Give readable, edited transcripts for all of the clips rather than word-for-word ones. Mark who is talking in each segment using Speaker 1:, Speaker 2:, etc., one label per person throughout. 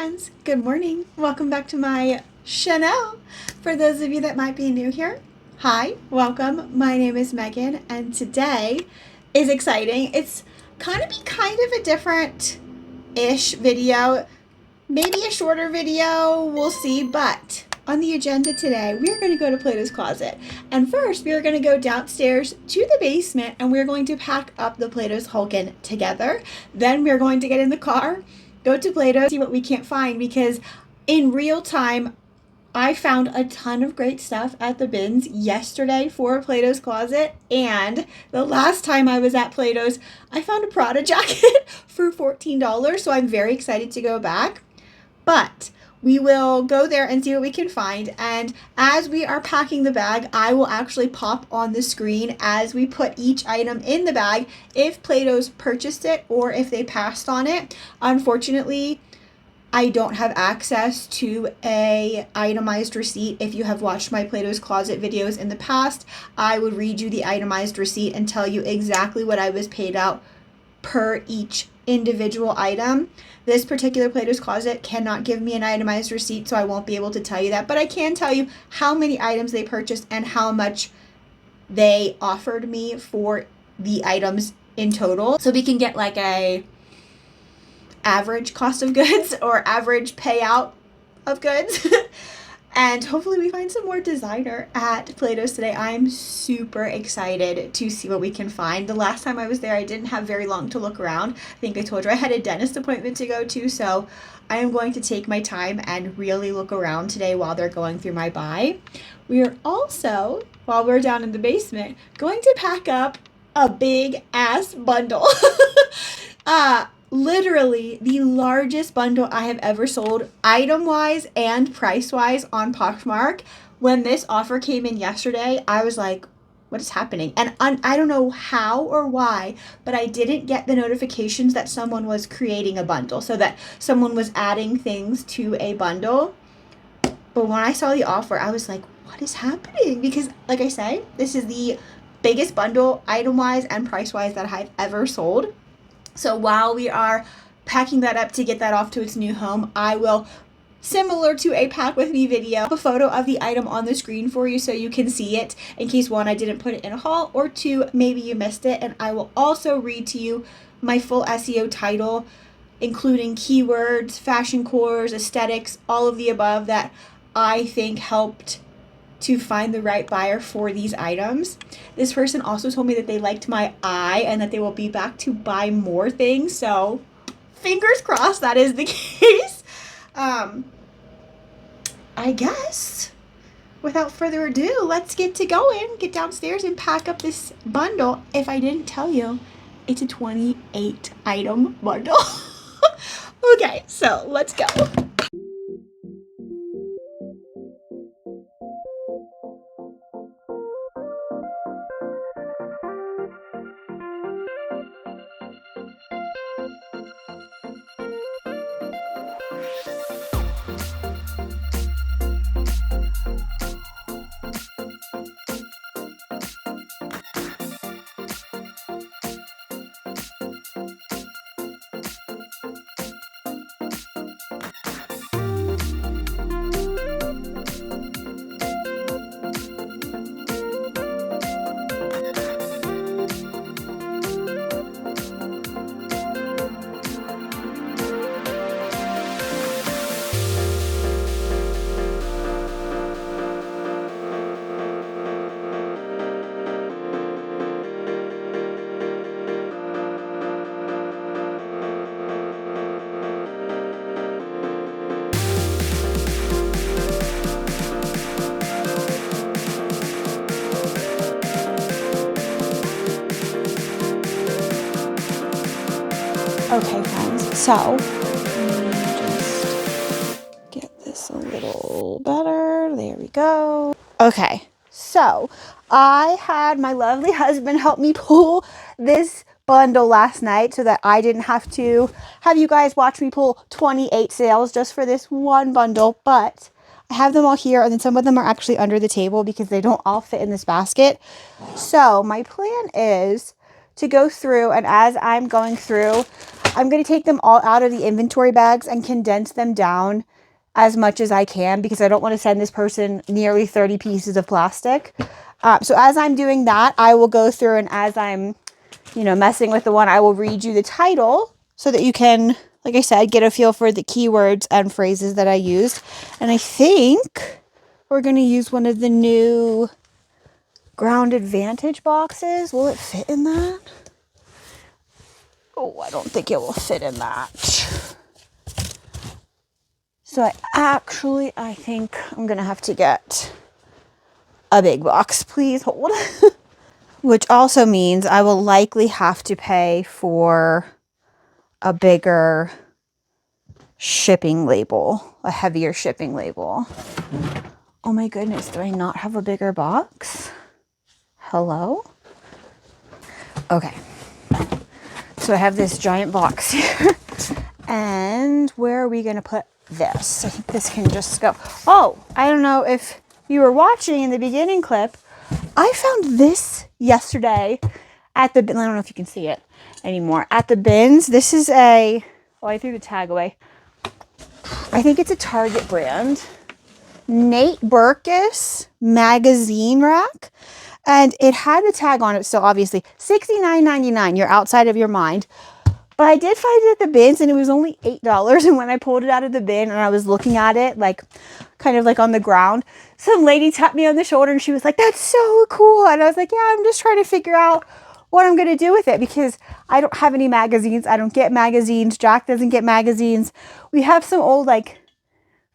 Speaker 1: friends, good morning. Welcome back to my channel. For those of you that might be new here, hi, welcome. My name is Megan and today is exciting. It's kind of a different-ish video, maybe a shorter video, we'll see, but on the agenda today, we are going to go to Plato's Closet. And first, we are going to go downstairs to the basement and we're going to pack up the Plato's Hulkin together. Then we're going to get in the car, go to Plato's, see what we can't find, because in real time, I found a ton of great stuff at the bins yesterday for Plato's Closet, and the last time I was at Plato's, I found a Prada jacket for $14, so I'm very excited to go back. But we will go there and see what we can find, and as we are packing the bag, I will actually pop on the screen as we put each item in the bag if Plato's purchased it or if they passed on it. Unfortunately, I don't have access to a itemized receipt. If you have watched my Plato's Closet videos in the past, I would read you the itemized receipt and tell you exactly what I was paid out per each individual item. This particular Plato's Closet cannot give me an itemized receipt, so I won't be able to tell you that, but I can tell you how many items they purchased and how much they offered me for the items in total, so we can get like a average cost of goods or average payout of goods. And hopefully we find some more designer at Plato's today. I'm super excited to see what we can find. The last time I was there, I didn't have very long to look around. I think I told you I had a dentist appointment to go to, so I am going to take my time and really look around today while they're going through my buy. We are also, while we're down in the basement, going to pack up a big ass bundle. Literally the largest bundle I have ever sold, item-wise and price-wise, on Poshmark. When this offer came in yesterday, I was like, what is happening? And I don't know how or why, but I didn't get the notifications that someone was creating a bundle, so that someone was adding things to a bundle. But when I saw the offer, I was like, what is happening? Because, like I say, this is the biggest bundle, item-wise and price-wise, that I've ever sold. So while we are packing that up to get that off to its new home, I will, similar to a pack with me video, a photo of the item on the screen for you so you can see it in case, one, I didn't put it in a haul, or two, maybe you missed it. And I will also read to you my full SEO title, including keywords, fashion cores, aesthetics, all of the above that I think helped to find the right buyer for these items. This person also told me that they liked my eye and that they will be back to buy more things, so fingers crossed that is the case. I guess without further ado, let's get to going, get downstairs and pack up this bundle. If I didn't tell you, it's a 28 item bundle. Okay, so let's go. Okay, friends, so let me just get this a little better. There we go. Okay, so I had my lovely husband help me pull this bundle last night so that I didn't have to have you guys watch me pull 28 sales just for this one bundle, but I have them all here, and then some of them are actually under the table because they don't all fit in this basket. So my plan is to go through, and as I'm going through, I'm going to take them all out of the inventory bags and condense them down as much as I can because I don't want to send this person nearly 30 pieces of plastic. So as I'm doing that, I will go through, and as I'm, you know, messing with the one, I will read you the title so that you can, like I said, get a feel for the keywords and phrases that I used. And I think we're going to use one of the new Ground Advantage boxes. Will it fit in that? Oh, I don't think it will fit in that. So I think I'm going to have to get a big box. Please hold. Which also means I will likely have to pay for a bigger shipping label, a heavier shipping label. Oh my goodness, do I not have a bigger box? Hello? Okay. So I have this giant box here. And where are we going to put this? I think this can just go. Oh, I don't know if you were watching in the beginning clip. I found this yesterday at the bin. I don't know if you can see it anymore. At the bins. This is a, oh, I threw the tag away. I think it's a Target brand. Nate Berkus magazine rack. And it had a tag on it still, obviously. $69.99. You're outside of your mind. But I did find it at the bins and it was only $8. And when I pulled it out of the bin and I was looking at it, like kind of like on the ground, some lady tapped me on the shoulder and she was like, "That's so cool." And I was like, "Yeah, I'm just trying to figure out what I'm going to do with it because I don't have any magazines. I don't get magazines. Jack doesn't get magazines. We have some old like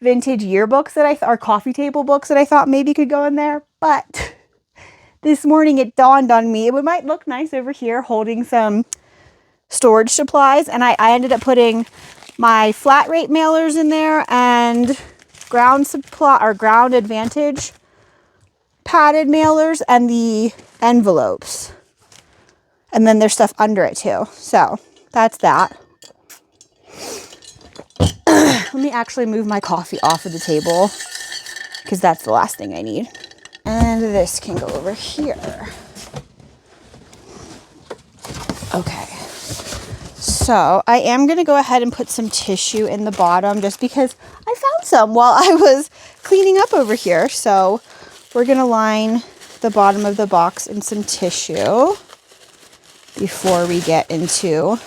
Speaker 1: vintage yearbooks that or coffee table books that I thought maybe could go in there. But this morning it dawned on me it might look nice over here holding some storage supplies, and I ended up putting my flat rate mailers in there and Ground Advantage padded mailers and the envelopes, and then there's stuff under it too. So that's that. Let me actually move my coffee off of the table because that's the last thing I need, and this can go over here. Okay. So I am going to go ahead and put some tissue in the bottom just because I found some while I was cleaning up over here. So we're going to line the bottom of the box in some tissue before we get into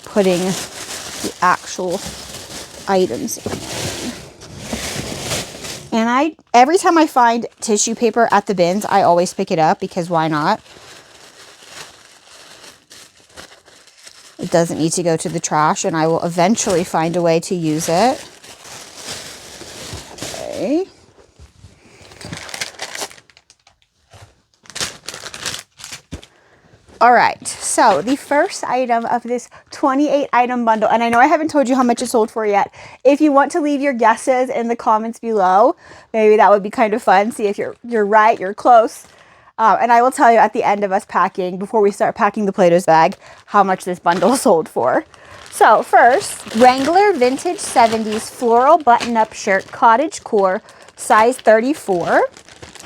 Speaker 1: putting the actual items in. And every time I find tissue paper at the bins, I always pick it up because why not? It doesn't need to go to the trash, and I will eventually find a way to use it. Okay. All right, so the first item of this 28 item bundle, and I know I haven't told you how much it sold for yet. If you want to leave your guesses in the comments below, maybe that would be kind of fun. See if you're right, you're close. And I will tell you at the end of us packing, before we start packing the Plato's bag, how much this bundle sold for. So first, Wrangler Vintage 70s Floral Button-Up Shirt, Cottage Core, size 34.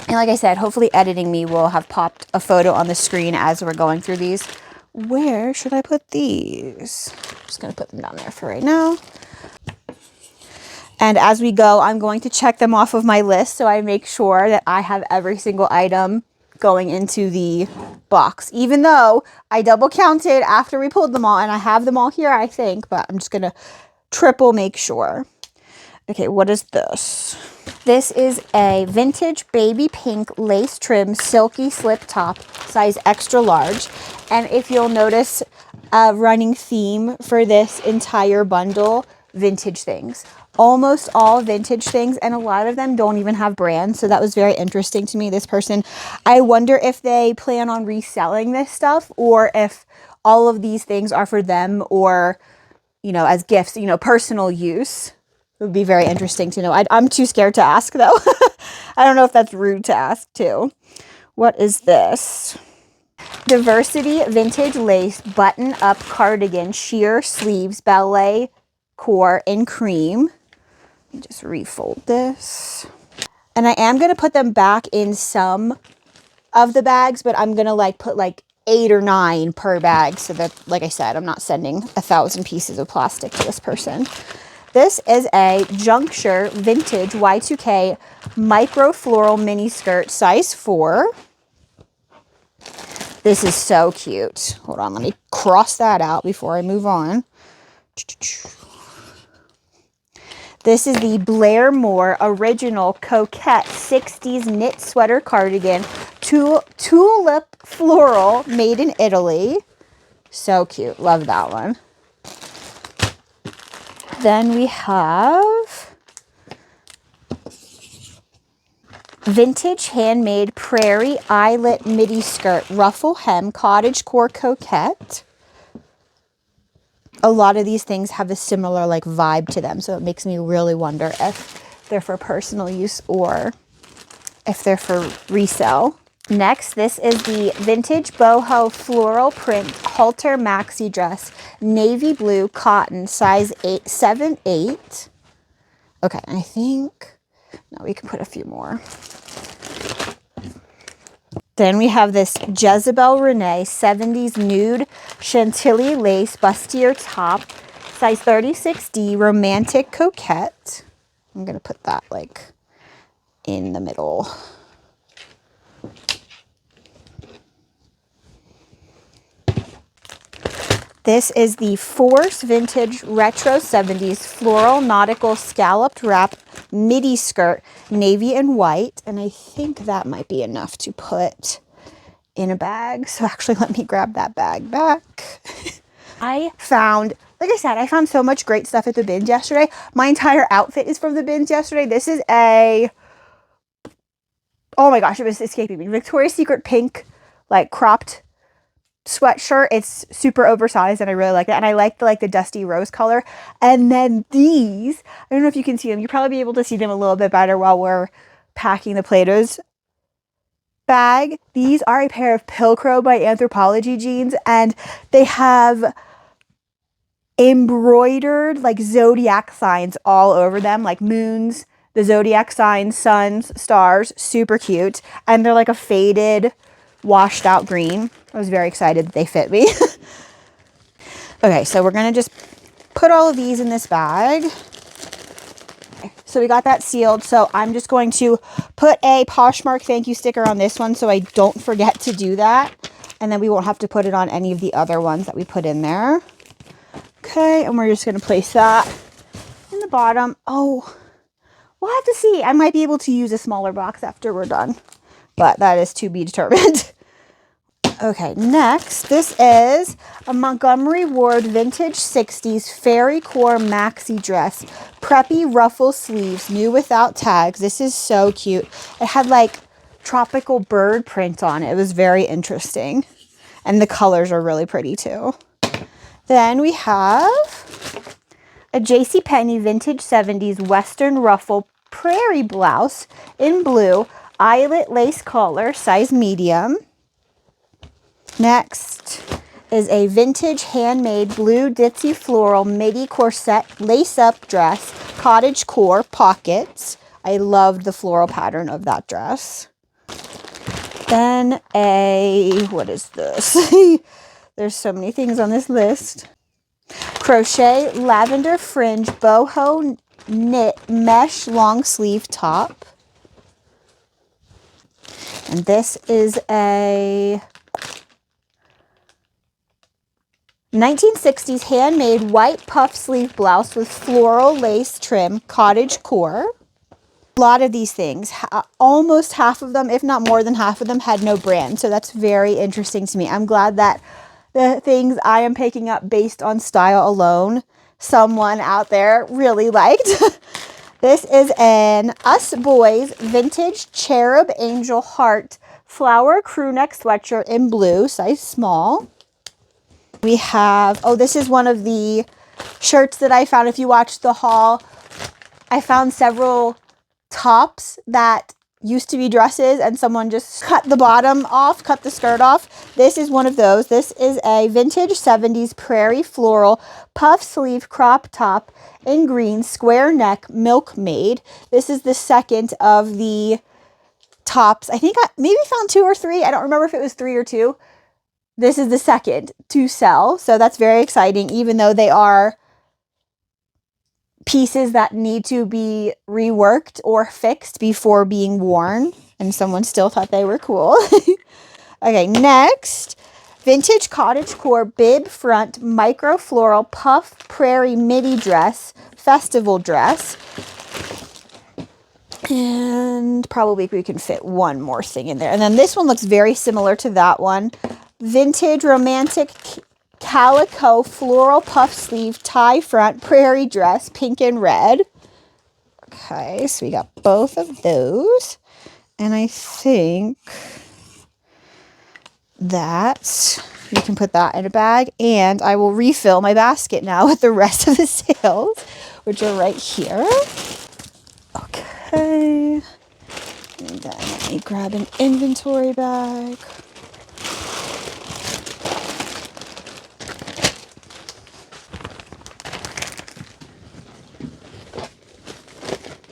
Speaker 1: And like I said, hopefully editing me will have popped a photo on the screen as we're going through these. Where should I put these? I'm just going to put them down there for right now. And as we go, I'm going to check them off of my list so I make sure that I have every single item going into the box, even though I double counted after we pulled them all, and I have them all here, I think, but I'm just gonna triple make sure. Okay, what is this? This is a vintage baby pink lace trim silky slip top, size extra large. And if you'll notice a running theme for this entire bundle, vintage things. Almost all vintage things, and a lot of them don't even have brands. So that was very interesting to me. This person, I wonder if they plan on reselling this stuff or if all of these things are for them or, you know, as gifts, you know, personal use. It would be very interesting to know. I'm too scared to ask though. I don't know if that's rude to ask too. What is this? Diversity Vintage Lace Button Up Cardigan, Sheer Sleeves, Ballet Core in cream. Let me just refold this. And I am going to put them back in some of the bags, but I'm going to like put like 8 or 9 per bag. So that, like I said, I'm not sending 1,000 pieces of plastic to this person. This is a Juncture Vintage Y2K Micro Floral Mini Skirt, size 4. This is so cute. Hold on, let me cross that out before I move on. This is the Blair Moore Original Coquette 60s Knit Sweater Cardigan, Tulip Floral, made in Italy. So cute. Love that one. Then we have Vintage Handmade Prairie Eyelet Midi Skirt, Ruffle Hem, Cottage Core Coquette. A lot of these things have a similar like vibe to them, so it makes me really wonder if they're for personal use or if they're for resale. Next, this is the Vintage Boho Floral Print Halter Maxi Dress, Navy Blue Cotton, size 7/8. Okay, I think, no, we can put a few more. Then we have this Jezebel Renee 70s Nude Chantilly Lace Bustier Top, size 36D, Romantic Coquette. I'm going to put that like in the middle. This is the Force Vintage Retro 70s Floral Nautical Scalloped Wrap Midi Skirt, navy and white. And I think that might be enough to put in a bag. So actually, let me grab that bag back. I found, like I said, I found so much great stuff at the bins yesterday. My entire outfit is from the bins yesterday. This is a, oh my gosh, it was escaping me. Victoria's Secret pink, like cropped sweatshirt. It's super oversized and I really like that. And I like the dusty rose color. And then these, I don't know if you can see them. You'll probably be able to see them a little bit better while we're packing the Plato's bag. These are a pair of Pilcrow by Anthropologie jeans, and they have embroidered like zodiac signs all over them, like moons, the zodiac signs, suns, stars. Super cute. And they're like a faded, washed out green. I was very excited that they fit me. Okay, so we're gonna just put all of these in this bag. So we got that sealed. So I'm just going to put a Poshmark thank you sticker on this one so I don't forget to do that. And then we won't have to put it on any of the other ones that we put in there. Okay, and we're just gonna place that in the bottom. Oh, we'll have to see. I might be able to use a smaller box after we're done, but that is to be determined. Okay, next, this is a Montgomery Ward Vintage 60s Fairy Core Maxi Dress. Preppy ruffle sleeves, new without tags. This is so cute. It had like tropical bird print on it. It was very interesting. And the colors are really pretty too. Then we have a JCPenney Vintage 70s Western Ruffle Prairie Blouse in blue. Eyelet lace collar, size medium. Next is a vintage handmade blue ditzy floral midi corset lace-up dress, cottage core pockets. I loved the floral pattern of that dress. Then a, what is this? There's so many things on this list. Crochet lavender fringe boho knit mesh long sleeve top. And this is a 1960s handmade white puff sleeve blouse with floral lace trim, cottage core. A lot of these things, almost half of them, if not more than half of them, had no brand. So that's very interesting to me. I'm glad that the things I am picking up based on style alone, someone out there really liked. This is an Us Boys Vintage Cherub Angel Heart Flower Crew Neck Sweatshirt in blue, size small. We have, oh, this is one of the shirts that I found. If you watched the haul, I found several tops that used to be dresses and someone just cut the bottom off, cut the skirt off. This is one of those. This is a vintage 70s prairie floral puff sleeve crop top in green, square neck, milkmaid. This is the second of the tops. I think I maybe found 2 or 3. I don't remember if it was 3 or 2. this is the second to sell. So that's very exciting, even though they are pieces that need to be reworked or fixed before being worn. And someone still thought they were cool. Okay, next. Vintage cottagecore bib front micro floral puff prairie midi dress, festival dress. And probably we can fit one more thing in there. And then this one looks very similar to that one. Vintage romantic calico floral puff sleeve tie front prairie dress, pink and red. Okay, so we got both of those. And I think that you can put that in a bag. And I will refill my basket now with the rest of the sales, which are right here. Okay. And then let me grab an inventory bag.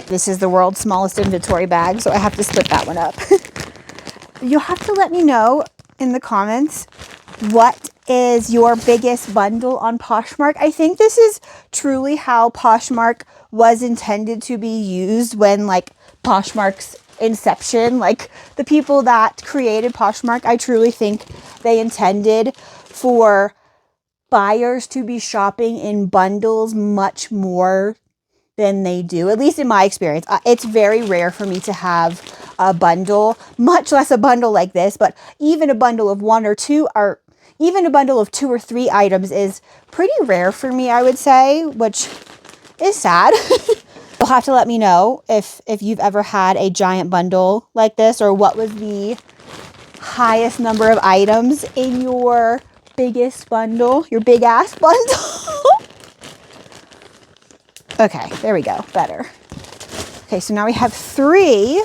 Speaker 1: This is the world's smallest inventory bag, so I have to split that one up. You'll have to let me know in the comments what is your biggest bundle on Poshmark. I think this is truly how Poshmark was intended to be used when, like, Poshmark's inception, like the people that created Poshmark, I truly think they intended for buyers to be shopping in bundles much more than they do, at least in my experience. It's very rare for me to have a bundle, much less a bundle like this, but even a bundle of one or two, or even a bundle of 2 or 3 items is pretty rare for me, I would say, which is sad. You'll have to let me know if you've ever had a giant bundle like this, or what was the highest number of items in your biggest bundle, your big ass bundle. Okay, there we go, better. Okay, so now we have 3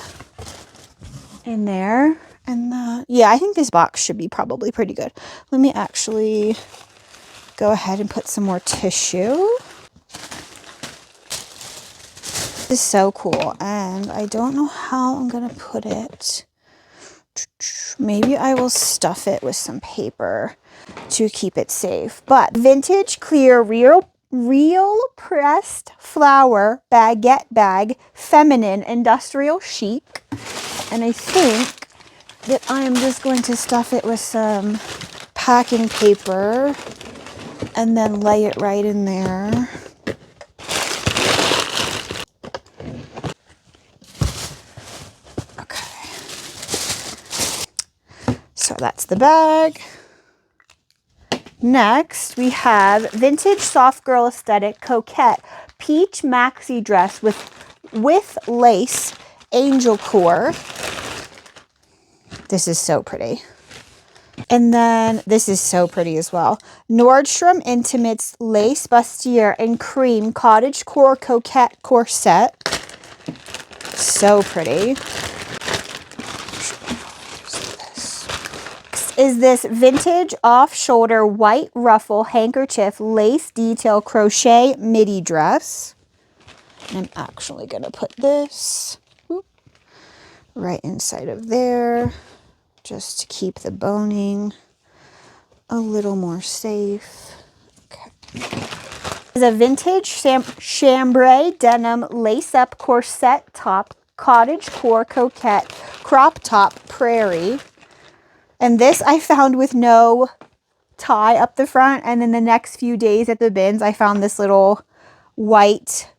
Speaker 1: in there. And yeah, I think this box should be probably pretty good. Let me actually go ahead and put some more tissue. This is so cool, and I don't know how I'm gonna put it. Maybe I will stuff it with some paper to keep it safe. But vintage clear real pressed flower baguette bag, feminine industrial chic. And I think that I am just going to stuff it with some packing paper and then lay it right in there. Okay. So that's the bag. Next, we have vintage soft girl aesthetic coquette peach maxi dress with lace angel core. This is so pretty. And then this is so pretty as well. Nordstrom Intimates lace bustier and cream cottage core coquette corset. So pretty. Is this vintage off-shoulder white ruffle handkerchief lace detail crochet midi dress. And I'm actually going to put this right inside of there just to keep the boning a little more safe. Okay. Is a vintage chambray denim lace-up corset top cottage core coquette crop top prairie. And this I found with no tie up the front. And in the next few days at the bins, I found this little white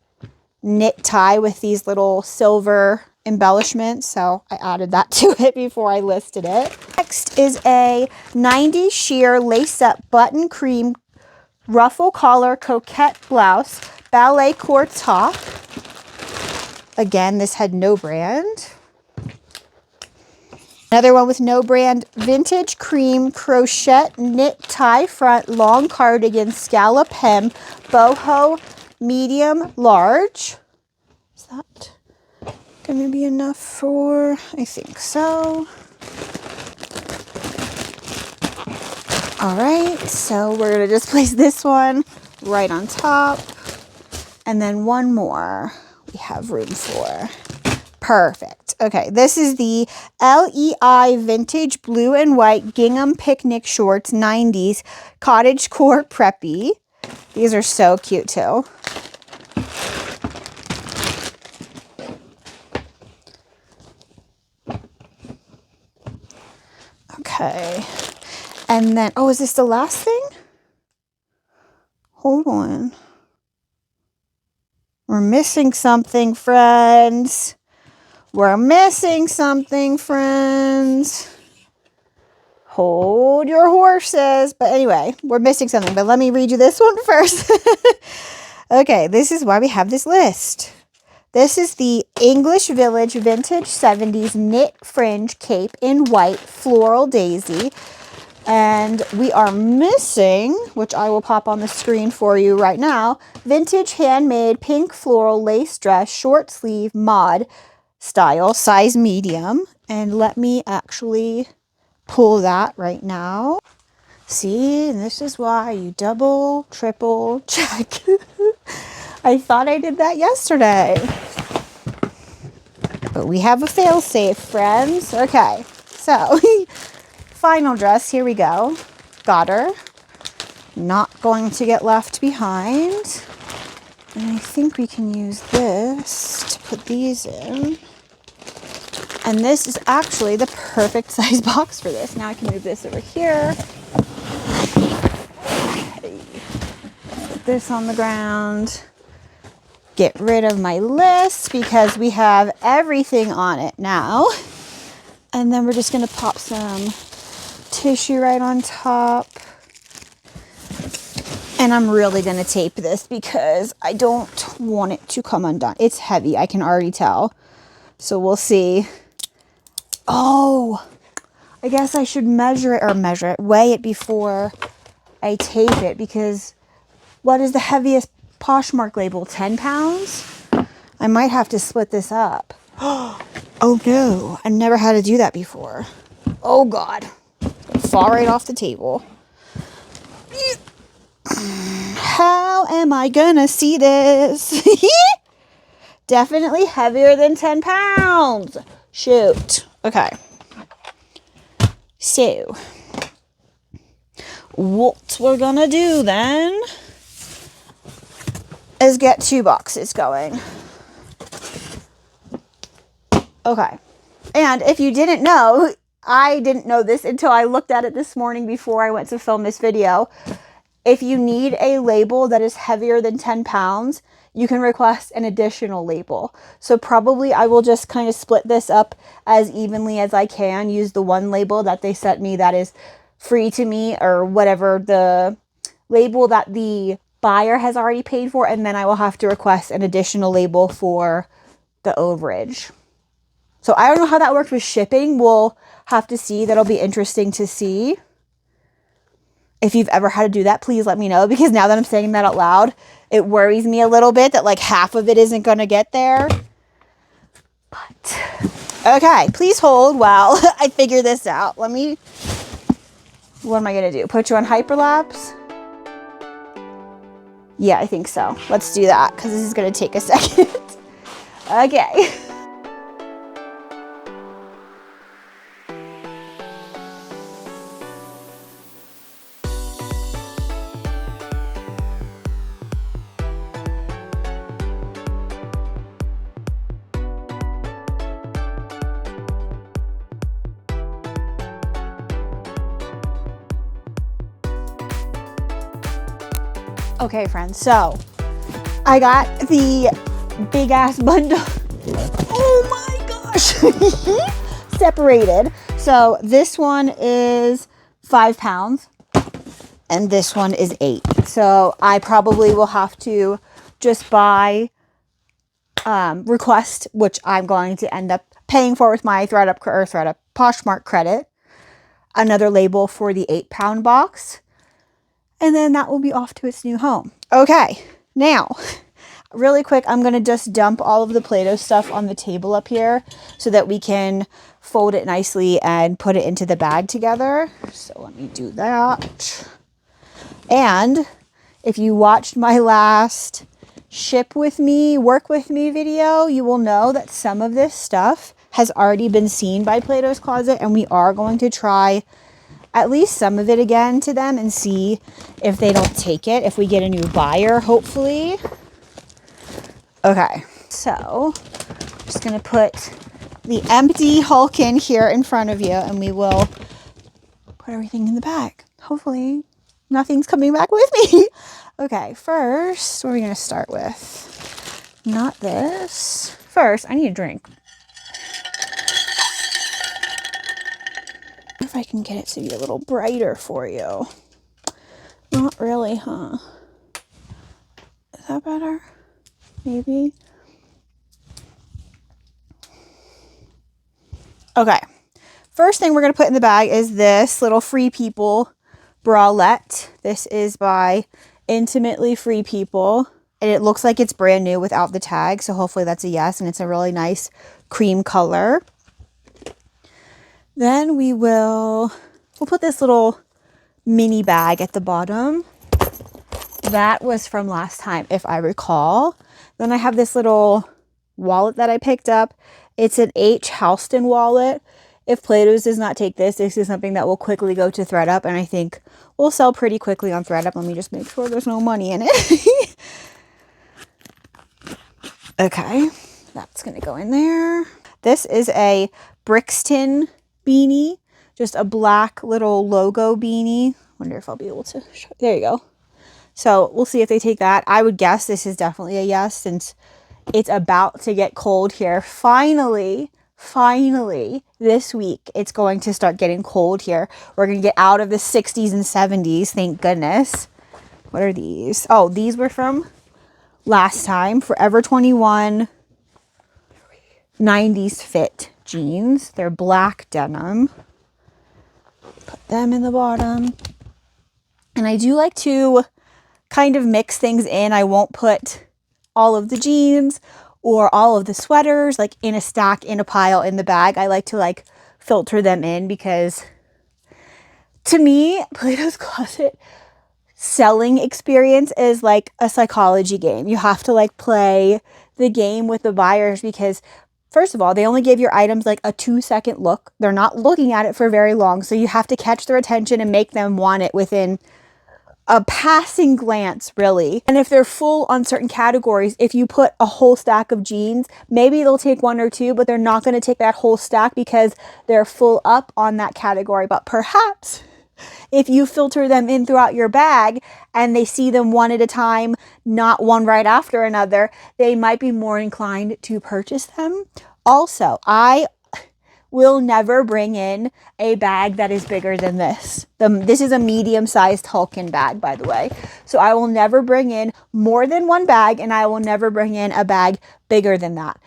Speaker 1: knit tie with these little silver embellishments. So I added that to it before I listed it. Next is a 90s sheer lace-up button cream ruffle collar coquette blouse, ballet core top. Again, this had no brand. Another one with no brand, vintage cream crochet knit tie front long cardigan scallop hem, boho medium large. Is that going to be enough for? I think so. All right, so we're going to just place this one right on top. And then one more we have room for. Perfect. Okay, this is the LEI Vintage Blue and White Gingham Picnic Shorts 90s Cottage Core Preppy. These are so cute too. Okay. And then, oh, is this the last thing? Hold on. We're missing something, friends. We're missing something, friends. Hold your horses. But anyway, we're missing something. But let me read you this one first. Okay, this is why we have this list. This is the English Village Vintage 70s Knit Fringe Cape in White Floral Daisy. And we are missing, which I will pop on the screen for you right now, Vintage Handmade Pink Floral Lace Dress Short Sleeve Mod Style, size medium. And let me actually pull that right now. See, and this is why you double, triple check. I thought I did that yesterday. But we have a fail-safe, friends. Okay, so final dress, here we go. Got her. Not going to get left behind. And I think we can use this to put these in. And this is actually the perfect size box for this. Now I can move this over here. Okay. Put this on the ground. Get rid of my list because we have everything on it now. And then we're just going to pop some tissue right on top. And I'm really going to tape this because I don't want it to come undone. It's heavy, I can already tell. So we'll see. Oh, I guess I should weigh it before I tape it, because what is the heaviest Poshmark label? 10 pounds? I might have to split this up. Oh no, I never had to do that before. Oh God, fall right off the table. How am I gonna see this? Definitely heavier than 10 pounds. Shoot. Okay. So, what we're gonna do then is get 2 boxes going. Okay. And if you didn't know, I didn't know this until I looked at it this morning before I went to film this video. If you need a label that is heavier than 10 pounds, you can request an additional label. So probably I will just kind of split this up as evenly as I can. Use the one label that they sent me that is free to me, or whatever the label that the buyer has already paid for. And then I will have to request an additional label for the overage. So I don't know how that works with shipping. We'll have to see. That'll be interesting to see. If you've ever had to do that, please let me know, because now that I'm saying that out loud, it worries me a little bit that like half of it isn't going to get there. But, okay, please hold while I figure this out. What am I going to do? Put you on hyperlapse? Yeah, I think so. Let's do that, because this is going to take a second. Okay. Okay, friends, so I got the big ass bundle. Oh my gosh. Separated. So this one is 5 pounds and this one is 8. So I probably will have to just buy, request, which I'm going to end up paying for with my THREDUP Poshmark credit, another label for the 8 pound box. And then that will be off to its new home. Okay, now, really quick, I'm going to just dump all of the Play-Doh stuff on the table up here so that we can fold it nicely and put it into the bag together. So let me do that. And if you watched my last ship with me, work with me video, you will know that some of this stuff has already been seen by Plato's Closet, and we are going to try at least some of it again to them and see if they don't take it, if we get a new buyer, hopefully. Okay, so just gonna put the empty Hulk in here in front of you, and we will put everything in the bag. Hopefully nothing's coming back with me. Okay, first, what are we gonna start with? Not this. First, I need a drink. If I can get it to be a little brighter for you. Not really, huh? Is that better? Maybe. Okay. First thing we're going to put in the bag is this little Free People bralette. This is by Intimately Free People. And it looks like it's brand new without the tag. So hopefully that's a yes. And it's a really nice cream color. Then we'll put this little mini bag at the bottom. That was from last time, if I recall. Then I have this little wallet that I picked up. It's an H. Houston wallet. If Plato's does not take this, this is something that will quickly go to THREDUP, and I think will sell pretty quickly on THREDUP. Let me just make sure there's no money in it. Okay, that's going to go in there. This is a Brixton beanie, just a black little logo beanie. Wonder if I'll be able to show. There you go. So we'll see if they take that. I would guess this is definitely a yes, since it's about to get cold here. Finally, this week, it's going to start getting cold here. We're going to get out of the 60s and 70s, thank goodness. What are these? Oh, these were from last time. Forever 21 90s fit jeans. They're black denim. Put them in the bottom. And I do like to kind of mix things in. I won't put all of the jeans or all of the sweaters like in a stack, in a pile in the bag. I like to like filter them in, because to me, Plato's Closet selling experience is like a psychology game. You have to like play the game with the buyers, because first of all, they only give your items like a 2-second look. They're not looking at it for very long. So you have to catch their attention and make them want it within a passing glance, really. And if they're full on certain categories, if you put a whole stack of jeans, maybe they'll take one or two, but they're not going to take that whole stack because they're full up on that category. But perhaps if you filter them in throughout your bag and they see them one at a time, not one right after another, they might be more inclined to purchase them. Also, I will never bring in a bag that is bigger than this. This is a medium-sized Hulkin bag, by the way. So I will never bring in more than one bag, and I will never bring in a bag bigger than that.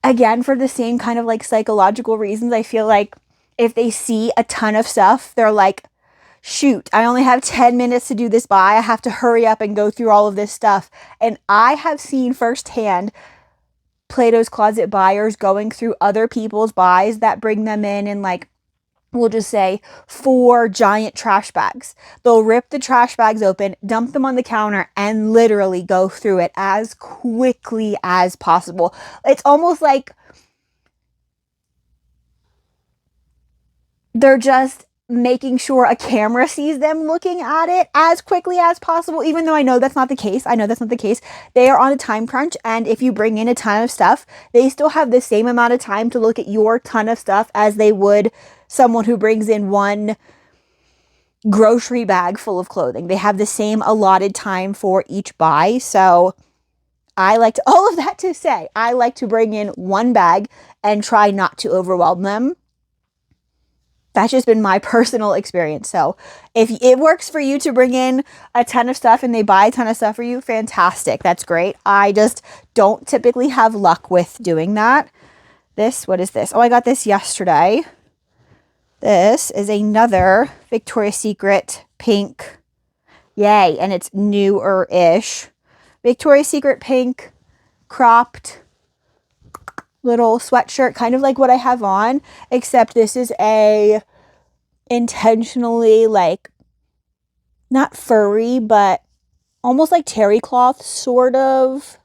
Speaker 1: Again, for the same kind of like psychological reasons, I feel like if they see a ton of stuff, they're like, shoot, I only have 10 minutes to do this buy. I have to hurry up and go through all of this stuff. And I have seen firsthand Plato's Closet buyers going through other people's buys that bring them in and like, we'll just say 4 giant trash bags. They'll rip the trash bags open, dump them on the counter, and literally go through it as quickly as possible. It's almost like they're just making sure a camera sees them looking at it as quickly as possible, even though I know that's not the case. They are on a time crunch, and if you bring in a ton of stuff, they still have the same amount of time to look at your ton of stuff as they would someone who brings in one grocery bag full of clothing. They have the same allotted time for each buy. So all of that to say, I like to bring in one bag and try not to overwhelm them. That's just been my personal experience. So if it works for you to bring in a ton of stuff and they buy a ton of stuff for you, fantastic. That's great. I just don't typically have luck with doing that. What is this? Oh, I got this yesterday. This is another Victoria's Secret pink. Yay. And it's newer-ish. Victoria's Secret pink cropped little sweatshirt, kind of like what I have on, except this is a intentionally like not furry, but almost like terry cloth, sort of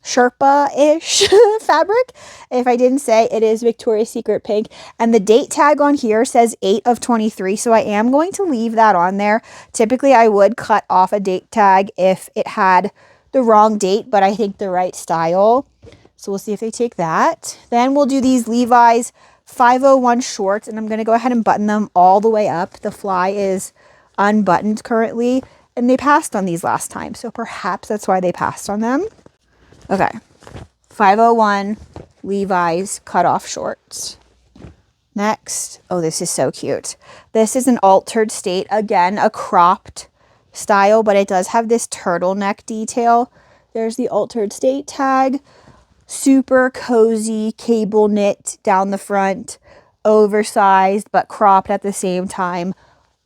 Speaker 1: Sherpa-ish fabric. If I didn't say, it is Victoria's Secret pink. And the date tag on here says 8 of 23. So I am going to leave that on there. Typically, I would cut off a date tag if it had the wrong date, but I think the right style. So we'll see if they take that. Then we'll do these Levi's 501 shorts, and I'm going to go ahead and button them all the way up. The fly is unbuttoned currently, and they passed on these last time. So perhaps that's why they passed on them. Okay, 501 Levi's cutoff shorts. Next, oh, this is so cute. This is an altered state. Again, a cropped style, but it does have this turtleneck detail. There's the altered state tag. Super cozy cable knit down the front. Oversized, but cropped at the same time.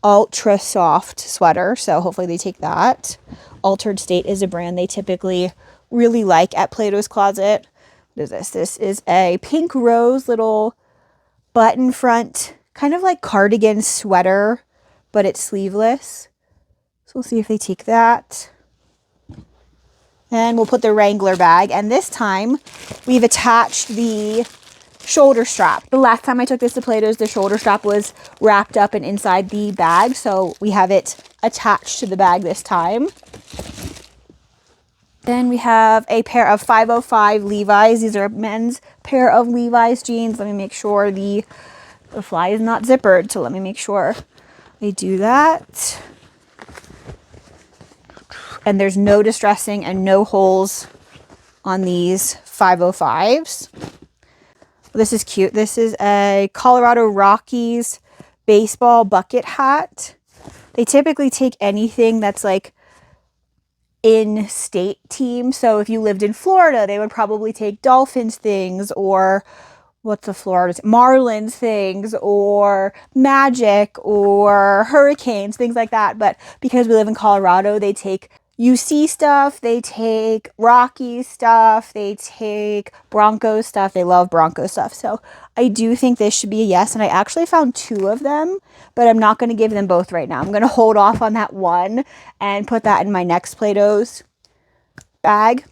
Speaker 1: Ultra soft sweater, so hopefully they take that. Altered State is a brand they typically really like at Plato's Closet. What is this? This is a pink rose little button front, kind of like cardigan sweater, but it's sleeveless. So we'll see if they take that. And we'll put the Wrangler bag, and this time we've attached the shoulder strap. The last time I took this to Plato's, the shoulder strap was wrapped up and inside the bag, so we have it attached to the bag this time. Then we have a pair of 505 Levi's. These are a men's pair of Levi's jeans. Let me make sure the fly is not zippered, so let me make sure I do that. And there's no distressing and no holes on these 505s. This is cute. This is a Colorado Rockies baseball bucket hat. They typically take anything that's like in-state team. So if you lived in Florida, they would probably take Dolphins things, or what's the Florida? Marlins things, or Magic, or Hurricanes, things like that. But because we live in Colorado, they take UC stuff, they take Rockies stuff, they take Broncos stuff. They love Broncos stuff. So I do think this should be a yes. And I actually found 2 of them, but I'm not going to give them both right now. I'm going to hold off on that one and put that in my next Plato's bag.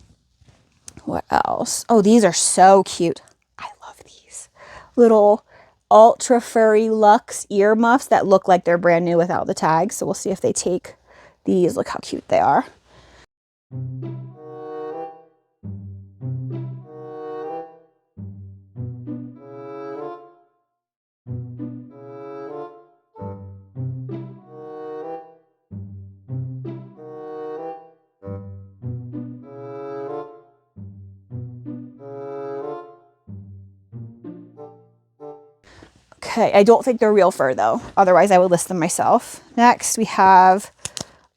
Speaker 1: What else? Oh, these are so cute. I love these little ultra furry luxe earmuffs that look like they're brand new without the tags. So we'll see if they take these. Look how cute they are. Okay, I don't think they're real fur though. Otherwise I would list them myself. Next we have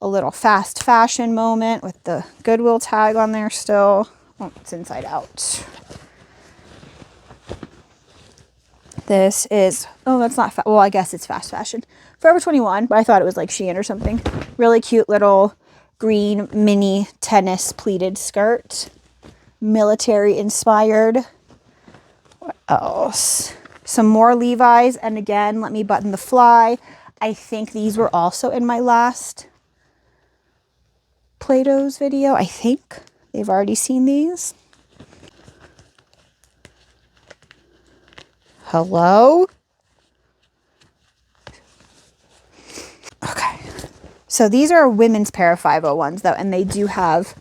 Speaker 1: a little fast fashion moment with the Goodwill tag on there still. Oh, it's inside out. This is, oh, that's not, well, I guess it's fast fashion. Forever 21, but I thought it was like Shein or something. Really cute little green mini tennis pleated skirt. Military inspired. What else? Some more Levi's, and again, let me button the fly. I think these were also in my last Plato's video. I think they've already seen these. Hello? Okay. So these are a women's pair of 501s though, and they do have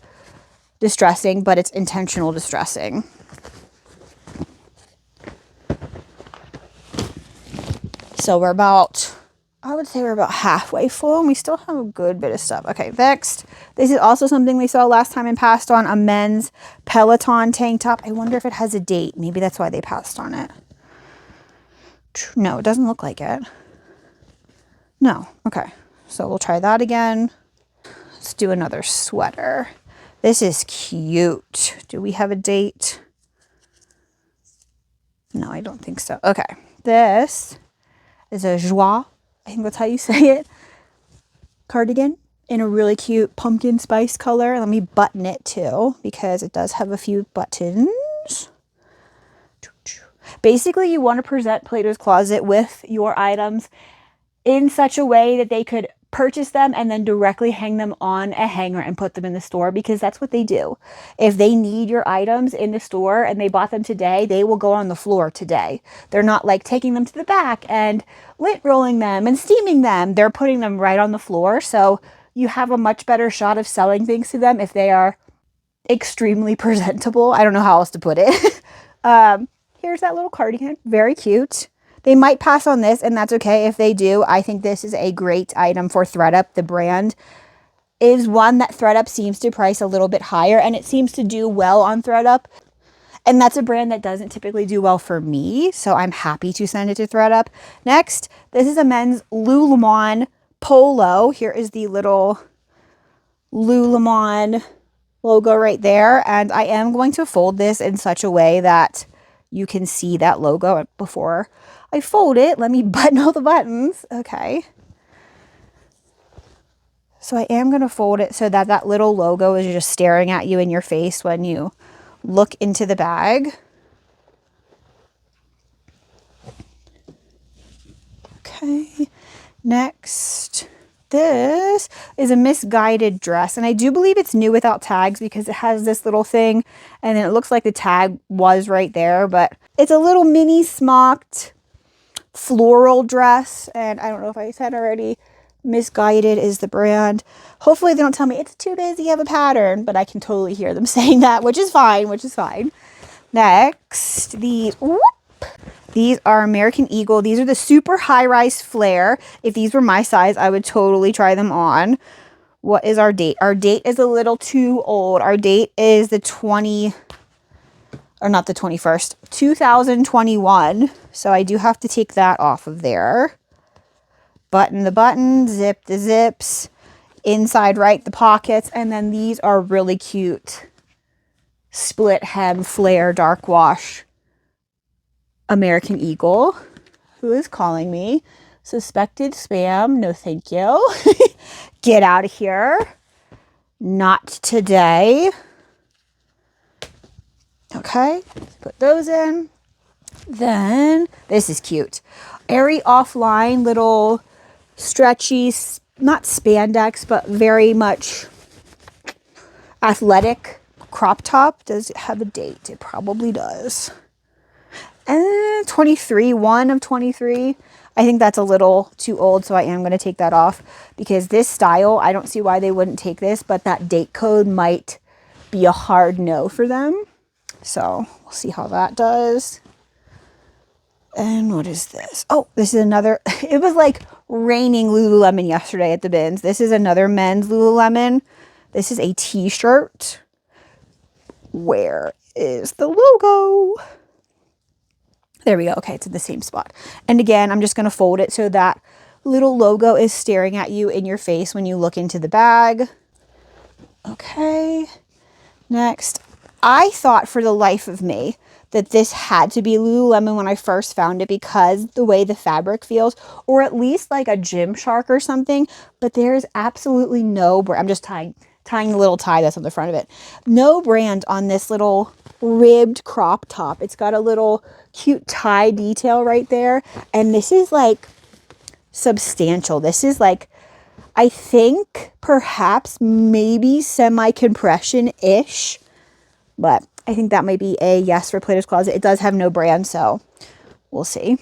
Speaker 1: distressing, but it's intentional distressing. So we're about, I would say we're about halfway full, and we still have a good bit of stuff. Okay, next. This is also something we saw last time and passed on, a men's Peloton tank top. I wonder if it has a date. Maybe that's why they passed on it. No, it doesn't look like it. No. Okay. So we'll try that again. Let's do another sweater. This is cute. Do we have a date? No, I don't think so. Okay. This is a joie, I think that's how you say it, cardigan in a really cute pumpkin spice color. Let me button it too, because it does have a few buttons. Basically, you want to present Plato's Closet with your items in such a way that they could
Speaker 2: purchase them and then directly hang them on a hanger and put them in the store, because that's what they do. If they need your items in the store and they bought them today, they will go on the floor today. They're not like taking them to the back and lint rolling them and steaming them. They're putting them right on the floor. So you have a much better shot of selling things to them if they are extremely presentable. I don't know how else to put it. Here's that little cardigan. Very cute. They might pass on this, and that's okay if they do. I think this is a great item for THREDUP. The brand is one that THREDUP seems to price a little bit higher, and it seems to do well on THREDUP. And that's a brand that doesn't typically do well for me, so I'm happy to send it to THREDUP. Next, this is a men's Lululemon polo. Here is the little Lululemon logo right there, and I am going to fold this in such a way that you can see that logo. Before I fold it, let me button all the buttons. Okay. So I am going to fold it so that that little logo is just staring at you in your face when you look into the bag. Okay. Next, this is a misguided dress, and I do believe it's new without tags because it has this little thing, and then it looks like the tag was right there, but it's a little mini smocked floral dress, and I don't know if I said already, Misguided is the brand. Hopefully they don't tell me it's too busy of a pattern, but I can totally hear them saying that, which is fine, Next, these are American Eagle. These are the super high-rise flare. If these were my size, I would totally try them on. What is our date? Our date is a little too old. Our date is the 2021. So I do have to take that off of there. Button the button, zip the zips, inside right the pockets, and then these are really cute split hem flare dark wash American Eagle. Who is calling me? Suspected spam. No, thank you. Get out of here. Not today. Okay, let's put those in. Then, this is cute. Airy offline little stretchy, not spandex, but very much athletic crop top. Does it have a date? It probably does. And 23, 1 of 23. I think that's a little too old, so I am going to take that off because this style, I don't see why they wouldn't take this, but that date code might be a hard no for them. So we'll see how that does. And what is this? Oh, this is another, it was like raining Lululemon yesterday at the bins. This is another men's Lululemon. This is a t-shirt. Where is the logo? There we go. Okay, it's in the same spot. And again, I'm just going to fold it so that little logo is staring at you in your face when you look into the bag. Okay. Next, I thought for the life of me that this had to be Lululemon when I first found it because the way the fabric feels, or at least like a Gymshark or something, but there's absolutely no brand. I'm just tying the little tie that's on the front of it. No brand on this little ribbed crop top. It's got a little cute tie detail right there, and this is like substantial. This is like, I think perhaps maybe semi-compression-ish, but I think that might be a yes for Plato's Closet. It does have no brand, so we'll see.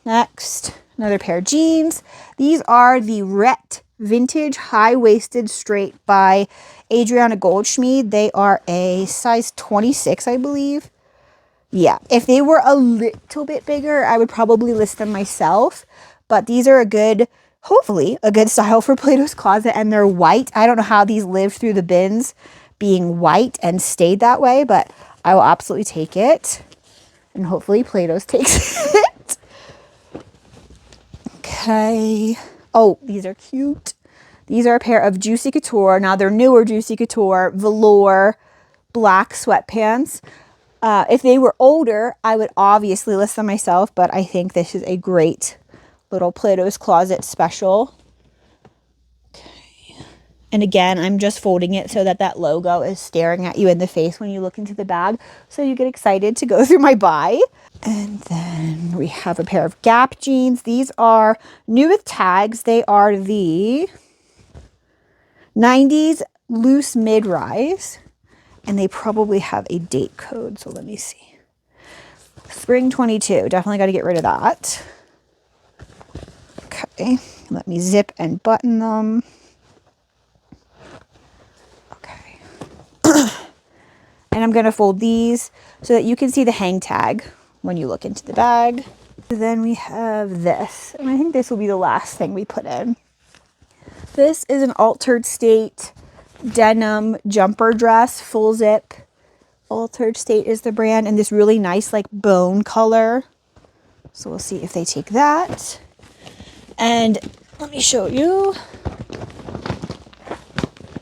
Speaker 2: Next, another pair of jeans. These are the Rhett Vintage High-Waisted Straight by Adriana Goldschmied. They are a size 26, I believe. Yeah, if they were a little bit bigger, I would probably list them myself. But these are a good, hopefully, a good style for Plato's Closet, and they're white. I don't know how these lived through the bins being white and stayed that way, but I will absolutely take it. And hopefully Plato's takes it. Okay. Oh, these are cute. These are a pair of Juicy Couture. Now they're newer Juicy Couture velour black sweatpants. If they were older, I would obviously list them myself, but I think this is a great little Plato's Closet special. Okay. And again, I'm just folding it so that that logo is staring at you in the face when you look into the bag. So you get excited to go through my buy. And then we have a pair of Gap jeans. These are new with tags. They are the 90s loose mid-rise. And they probably have a date code. So let me see. Spring 22. Definitely got to get rid of that. Okay. Let me zip and button them. Okay. And I'm going to fold these so that you can see the hang tag when you look into the bag. Then we have this, and I think this will be the last thing we put in. This is an Altered State denim jumper dress, full zip. Altered State is the brand, and this really nice like bone color. So we'll see if they take that. And let me show you.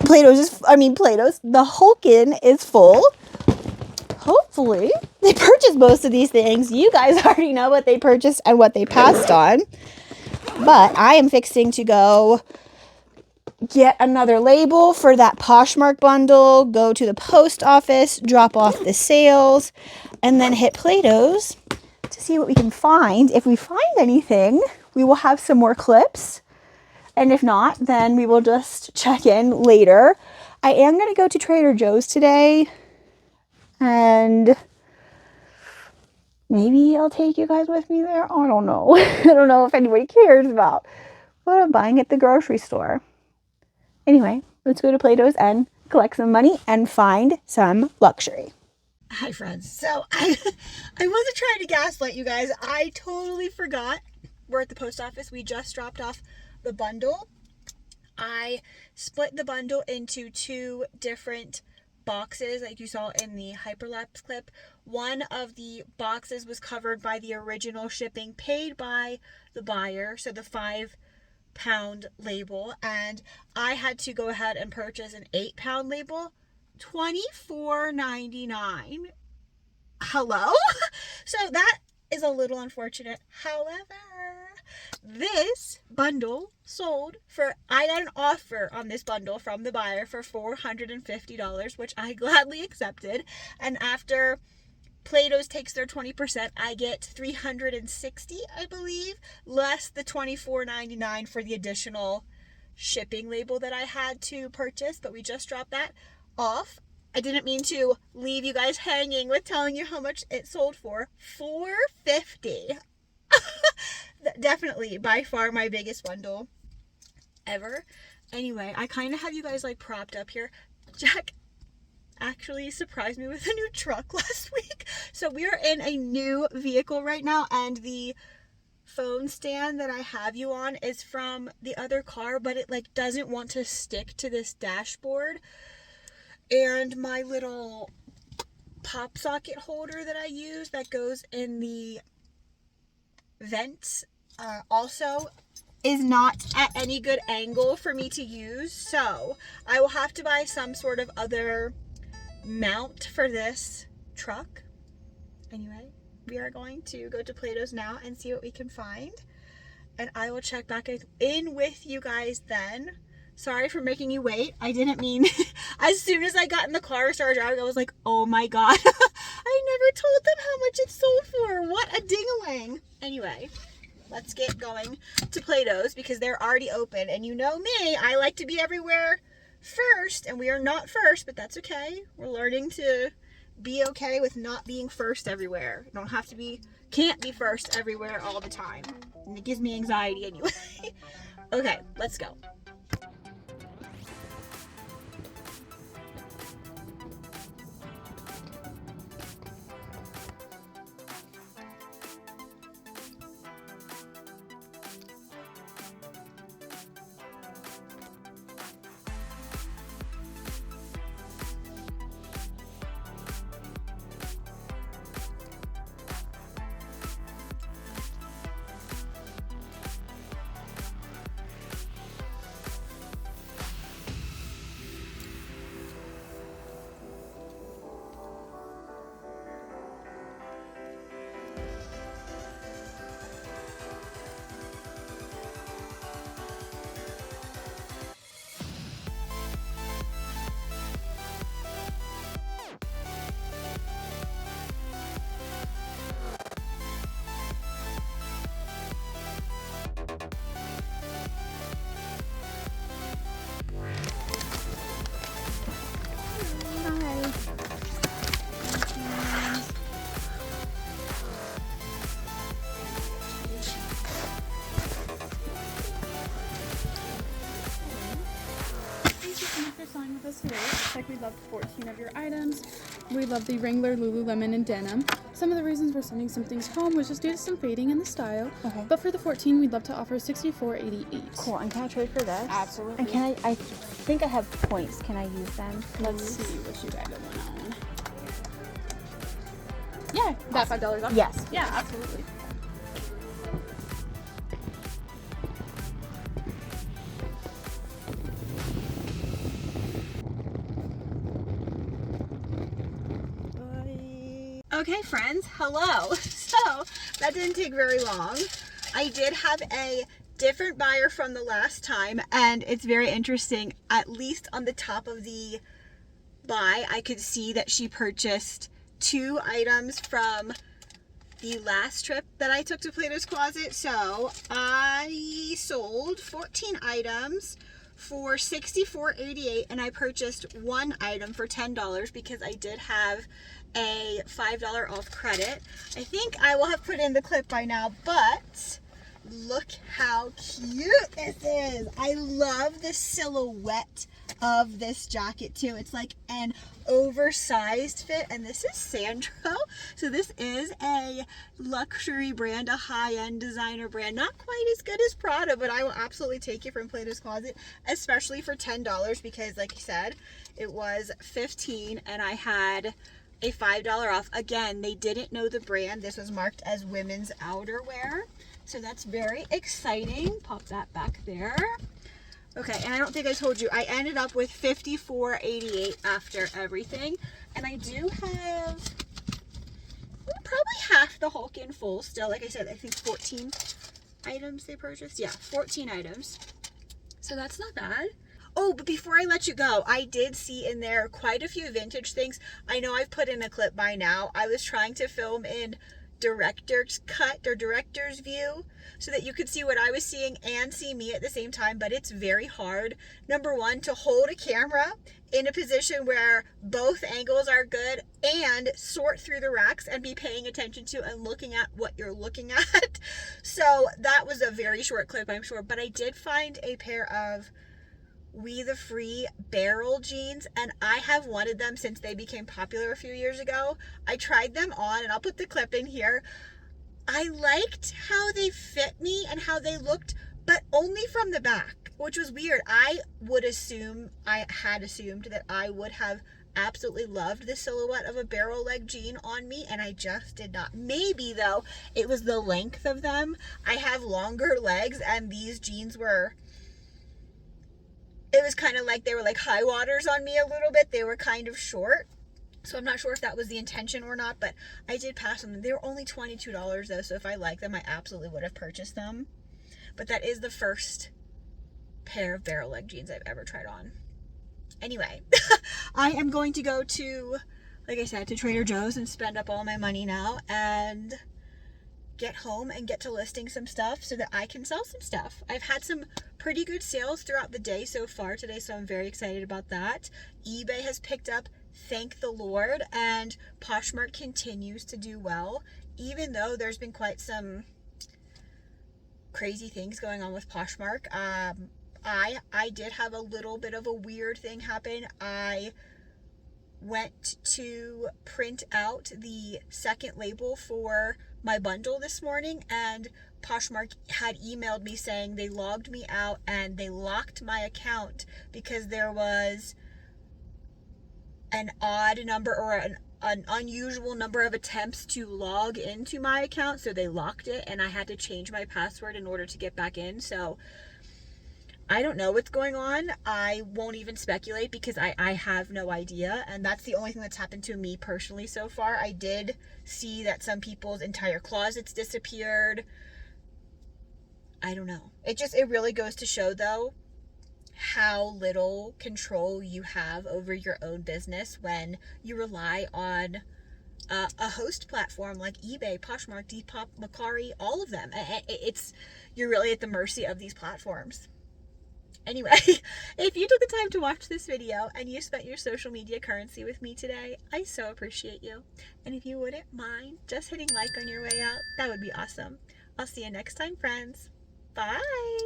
Speaker 2: Plato's, the Hulkin is full. Hopefully, they purchased most of these things. You guys already know what they purchased and what they passed on. But I am fixing to go get another label for that Poshmark bundle, go to the post office, drop off the sales, and then hit Plato's to see what we can find. If we find anything, we will have some more clips. And if not, then we will just check in later. I am going to go to Trader Joe's today. And maybe I'll take you guys with me there. I don't know. I don't know if anybody cares about what I'm buying at the grocery store. Anyway, let's go to Plato's and collect some money and find some luxury.
Speaker 1: Hi friends. So I wasn't trying to gaslight you guys. I totally forgot. We're at the post office. We just dropped off the bundle. I split the bundle into 2 different boxes like you saw in the hyperlapse clip. One of the boxes was covered by the original shipping paid by the buyer, so the £5 label, and I had to go ahead and purchase an £8 label, $24.99. Hello? So that is a little unfortunate. However, this bundle sold for, I got an offer on this bundle from the buyer for $450, which I gladly accepted. And after Plato's takes their 20%, I get $360, I believe, less the $24.99 for the additional shipping label that I had to purchase. But we just dropped that off. I didn't mean to leave you guys hanging with telling you how much it sold for. $450. Definitely by far my biggest bundle ever. Anyway, I kind of have you guys like propped up here. Jack actually surprised me with a new truck last week. So we are in a new vehicle right now, and the phone stand that I have you on is from the other car, but it like doesn't want to stick to this dashboard. And my little pop socket holder that I use that goes in the vents also is not at any good angle for me to use. So I will have to buy some sort of other mount for this truck. Anyway, we are going to go to Plato's now and see what we can find. And I will check back in with you guys then. Sorry for making you wait. I didn't mean... As soon as I got in the car and started driving, I was like, oh my god. I never told them how much it sold for. What a ding-a-ling. Anyway, let's get going to Plato's because they're already open. And you know me, I like to be everywhere first. And we are not first, but that's okay. We're learning to be okay with not being first everywhere. You don't have to be... Can't be first everywhere all the time. And it gives me anxiety anyway. Okay, let's go.
Speaker 3: like we loved 14 of your items. We love the Wrangler, Lululemon, and denim. Some of the reasons we're sending some things home was just due to some fading in the style.
Speaker 2: Okay.
Speaker 3: But for the 14, we'd love to offer $64.88.
Speaker 2: Cool. And can I trade for this?
Speaker 3: Absolutely.
Speaker 2: And can I think I have points. Can I use them?
Speaker 3: Let's see what you guys want. Yeah, that $5 off.
Speaker 2: Yes.
Speaker 3: Yeah, absolutely.
Speaker 1: Okay, friends, hello. So that didn't take very long. I did have a different buyer from the last time, and it's very interesting. At least on the top of the buy, I could see that she purchased 2 items from the last trip that I took to Plato's Closet. So I sold 14 items for $64.88, and I purchased 1 item for $10 because I did have a $5 off credit. I think I will have put in the clip by now, but look how cute this is. I love the silhouette of this jacket too. It's like an oversized fit, and this is Sandro. So this is a luxury brand, a high-end designer brand. Not quite as good as Prada, but I will absolutely take it from Plato's Closet, especially for $10 because, like I said, it was $15 and I had a $5 off. Again, they didn't know the brand. This was marked as women's outerwear. So that's very exciting. Pop that back there. Okay, and I don't think I told you, I ended up with $54.88 after everything. And I do have probably half the Hulk in full still. Like I said, I think 14 items they purchased. Yeah, 14 items. So that's not bad. Oh, but before I let you go, I did see in there quite a few vintage things. I know I've put in a clip by now. I was trying to film in director's cut or director's view so that you could see what I was seeing and see me at the same time, but it's very hard. Number one, to hold a camera in a position where both angles are good and sort through the racks and be paying attention to and looking at what you're looking at. So that was a very short clip, I'm sure, but I did find a pair of We the Free barrel jeans, and I have wanted them since they became popular a few years ago. I tried them on, and I'll put the clip in here. I liked how they fit me and how they looked, but only from the back, which was weird. I had assumed that I would have absolutely loved the silhouette of a barrel leg jean on me, and I just did not. Maybe though, it was the length of them. I have longer legs, and these jeans were, it was kind of like they were like high waters on me a little bit. They were kind of short. So I'm not sure if that was the intention or not, but I did pass them. They were only $22 though, so if I liked them, I absolutely would have purchased them. But that is the first pair of barrel leg jeans I've ever tried on. Anyway, I am going to go to, like I said, to Trader Joe's and spend up all my money now and get home and get to listing some stuff so that I can sell some stuff. I've had some pretty good sales throughout the day so far today, so I'm very excited about that. eBay has picked up, thank the Lord, and Poshmark continues to do well, even though there's been quite some crazy things going on with Poshmark. I did have a little bit of a weird thing happen. I went to print out the second label for my bundle this morning, and Poshmark had emailed me saying they logged me out and they locked my account because there was an odd number or an unusual number of attempts to log into my account, so they locked it and I had to change my password in order to get back in. So I don't know what's going on. I won't even speculate because I have no idea, and that's the only thing that's happened to me personally so far. I did see that some people's entire closets disappeared. I don't know. It really goes to show though how little control you have over your own business when you rely on a host platform like eBay, Poshmark, Depop, Mercari, all of them. You're really at the mercy of these platforms. Anyway, if you took the time to watch this video and you spent your social media currency with me today, I so appreciate you. And if you wouldn't mind just hitting like on your way out, that would be awesome. I'll see you next time, friends. Bye!